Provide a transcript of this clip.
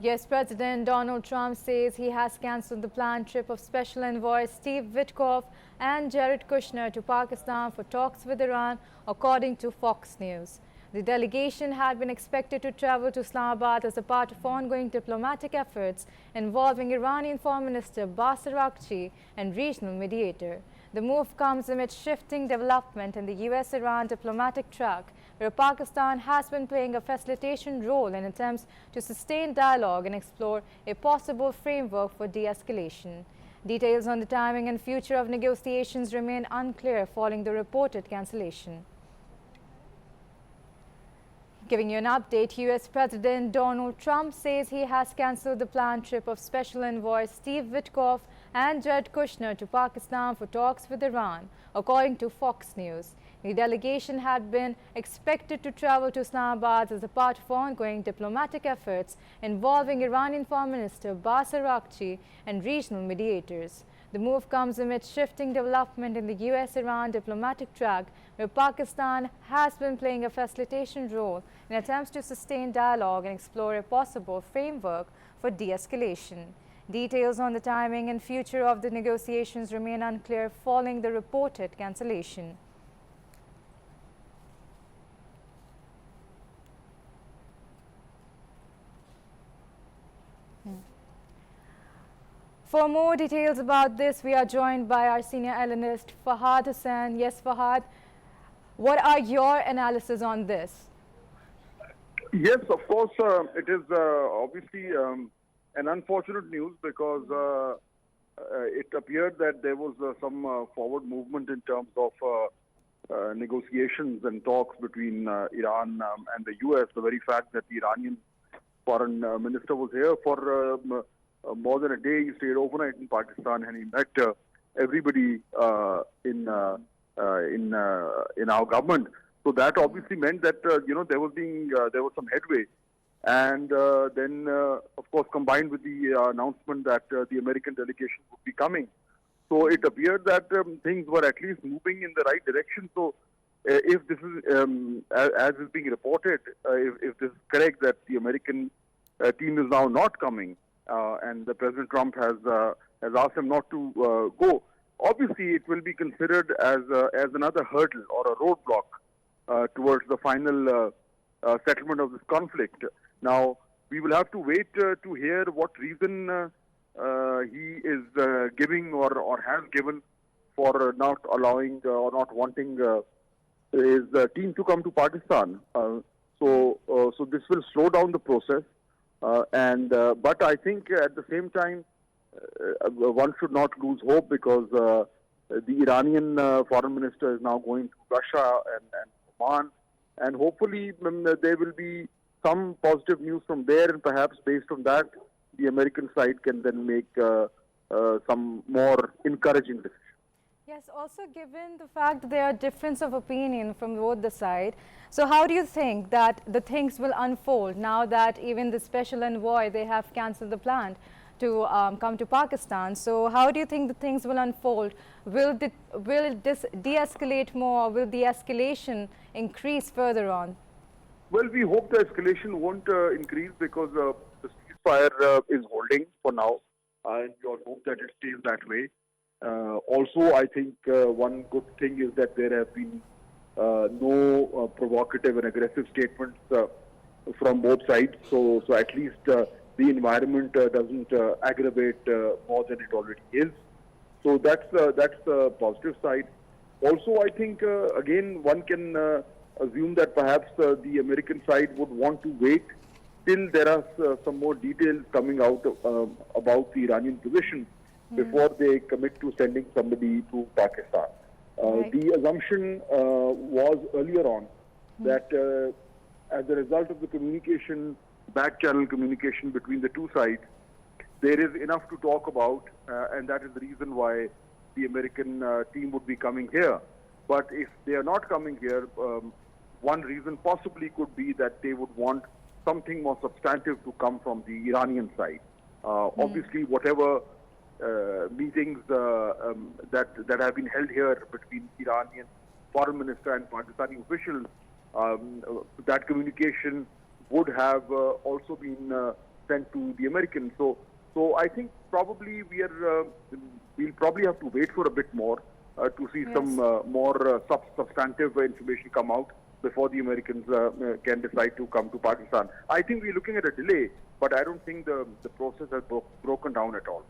Yes, President Donald Trump says he has cancelled the planned trip of Special Envoys Steve Witkoff and Jared Kushner to Pakistan for talks with Iran, according to Fox News. The delegation had been expected to travel to Islamabad as a part of ongoing diplomatic efforts involving Iranian Foreign Minister Basar Araghchi and regional mediator. The move comes amid shifting development in the US-Iran diplomatic track, where Pakistan has been playing a facilitation role in attempts to sustain dialogue and explore a possible framework for de-escalation. Details on the timing and future of negotiations remain unclear following the reported cancellation. Giving you an update, US President Donald Trump says he has cancelled the planned trip of Special Envoy Steve Witkoff and Jared Kushner to Pakistan for talks with Iran, according to Fox News. The delegation had been expected to travel to Islamabad as a part of ongoing diplomatic efforts involving Iranian Foreign Minister Basar Araghchi and regional mediators. The move comes amid shifting development in the US-Iran diplomatic track, where Pakistan has been playing a facilitation role in attempts to sustain dialogue and explore a possible framework for de-escalation. Details on the timing and future of the negotiations remain unclear following the reported cancellation. For more details about this, we are joined by our senior analyst, Fahd Hussain. Yes, Fahad, what are your analysis on this? Yes, of course, it is obviously an unfortunate news because it appeared that there was some forward movement in terms of negotiations and talks between Iran and the US. The very fact that the Iranian foreign minister was here for more than a day. He stayed overnight in Pakistan and he met everybody in our government. So that obviously meant that there was some headway, and then of course combined with the announcement that the American delegation would be coming. So it appeared that things were at least moving in the right direction. So if this is as is being reported, if this is correct that the American team is now not coming. And the President Trump has asked him not to go. Obviously, it will be considered as another hurdle or a roadblock towards the final settlement of this conflict. Now, we will have to wait to hear what reason he is giving or has given for not allowing or not wanting his team to come to Pakistan. So this will slow down the process. But I think at the same time, one should not lose hope because the Iranian foreign minister is now going to Russia and Oman, and hopefully there will be some positive news from there, and perhaps based on that, the American side can then make some more encouraging decisions. Yes, also given the fact that there are difference of opinion from both the side, so how do you think that the things will unfold now that even the special envoy, they have cancelled the plan to come to Pakistan? So how do you think the things will unfold? Will this de-escalate more? Will the escalation increase further on? Well, we hope the escalation won't increase because the ceasefire is holding for now, and we all hope that it stays that way. Also, I think one good thing is that there have been no provocative and aggressive statements from both sides. So at least the environment doesn't aggravate more than it already is. So that's the positive side. Also, I think again one can assume that perhaps the American side would want to wait till there are some more details coming out about the Iranian position before they commit to sending somebody to Pakistan. Right. The assumption was earlier on that as a result of the communication, back channel communication between the two sides, there is enough to talk about, and that is the reason why the American team would be coming here. But if they are not coming here, one reason possibly could be that they would want something more substantive to come from the Iranian side. Obviously, whatever meetings that have been held here between Iranian foreign minister and Pakistani officials, that communication would have also been sent to the Americans. So I think probably we'll probably have to wait for a bit more to see some more substantive information come out before the Americans can decide to come to Pakistan. I think we're looking at a delay, but I don't think the process has broken down at all.